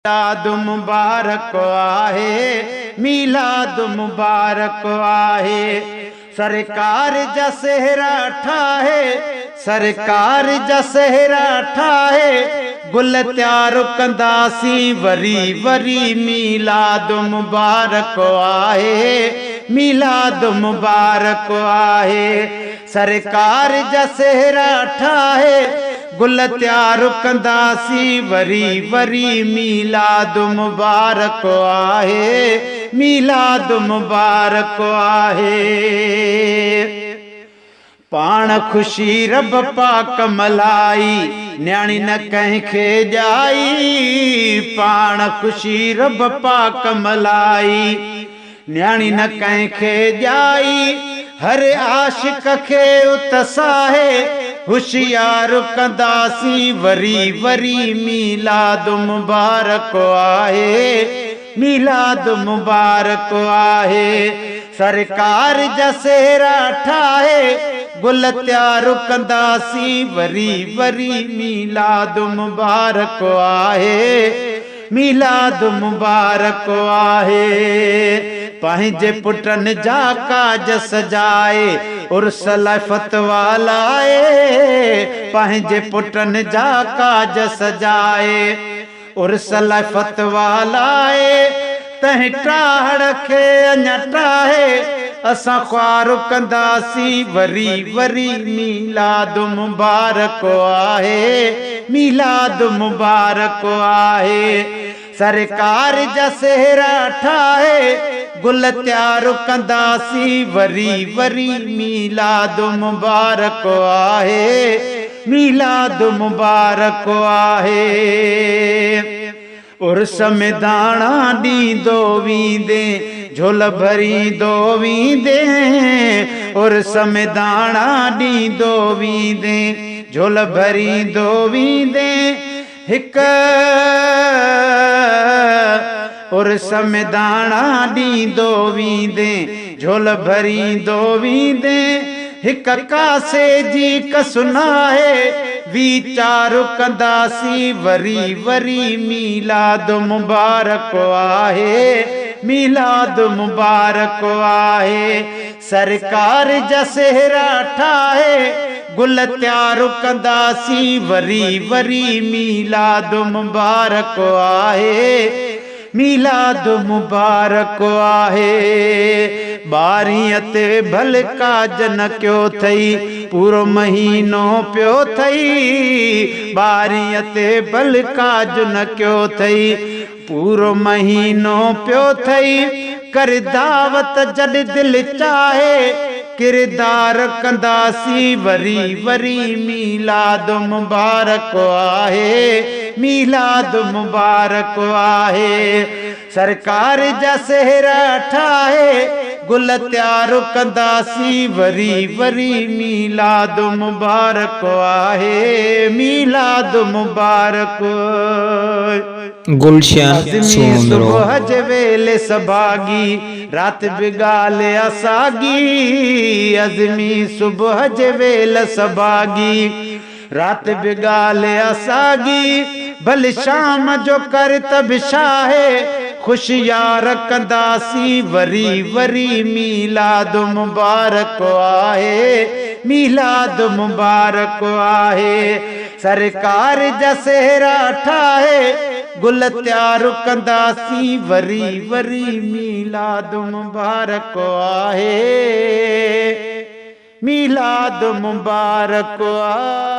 मीलाद मुबारक आहे, मीलाद मुबारक आहे। सरकार जा सेहरा ठाहे, सरकार जा सेहरा ठाहे, गुल त्यार कंदासी वरी वरी। मीलाद मुबारक आहे, मीलाद मुबारक आहे। सरकार जा सेहरा ठाहे, गुल त्यार कंदासी वरी वरी। मीलाद मुबारक आहे, मीलाद मुबारक आहे। पाण खुशी रब पाक मलाई, न्याणी न कंहिंखे ॼाई। पाण खुशी रब पाक मलाई, न्याणी न कंहिंखे ॼाई। हर आशिक खे उतसाहे, होशियार कंदासी वरी वरी। मीलाद मुबारक आहे, मीलाद मुबारक आहे। सरकार जा सेहरा ठाहे, गुल त्यार कंदासी वरी वरी। मीलाद मुबारक आहे, मीलाद मुबारक आहे। पंहिंजे पुटनि जा काज सजाए, उर्स लाइ फतवा लाए। पंहिंजे पुटनि जा काज सजाए, उर्स लाइ फतवा लाए। तंहिं टाहड़ खे अञा टाहे, असां ख्वार कंदासी वरी वरी। मीलाद मुबारक आहे, मीलाद मुबारक आहे। सरकार जा सेहरा ठाहे, गुल त्यार कंदासी वरी वरी। मीलाद मुबारक आहे, मीलाद मुबारक आहे। उर्स में दाणा ॾींदो वींदे, झोल भरींदो वींदे। उर्स में दाणा ॾींदो वींदे, झोल भरींदो वींदे। हिक उर्स में दाणा ॾींदो वींदे, झोल भरींदो वींदे। हिक कासे जी कसुनाहे, वीचार कंदासी वरी वरी। मीलाद मुबारक आहे, मीलाद मुबारक आहे। सरकार जा सेहरा ठाहे, गुल त्यार कंदासी वरी वरी। मीलाद मुबारक आहे, मीलाद मुबारक आहे। ॿारीअ ते भल काज न कयो थई, पूरो महीनो पियो थई। ॿारीअ ते भल काज न कयो थई, पूरो महीनो पियो थई। कर दावत जॾ दिल चाहे, किरदार कंदासी वरी वरी। मीलाद मुबारक आहे, मीलाद मुबारक आहे। सरकार जा सेहरा ठाहे, गुल त्यार कंदासी वरी वरी। मीलाद मुबारक आहे, मीलाद मुबारक। गुलशन सुबह जे वेले सभागी, रात बिगाले असागी। अज़मी सुबह जे वेले सभागी, रात बिगाले असागी। भल शाम जो कर तब शाहे, खुशियार कंदासी वरी वरी। मीलाद मुबारक आहे, मीलाद मुबारक आहे। सरकार जा सेहरा ठाहे, गुल त्यार कंदासी वरी वरी। मीलाद मुबारक आहे, मीलाद मुबारक आहे।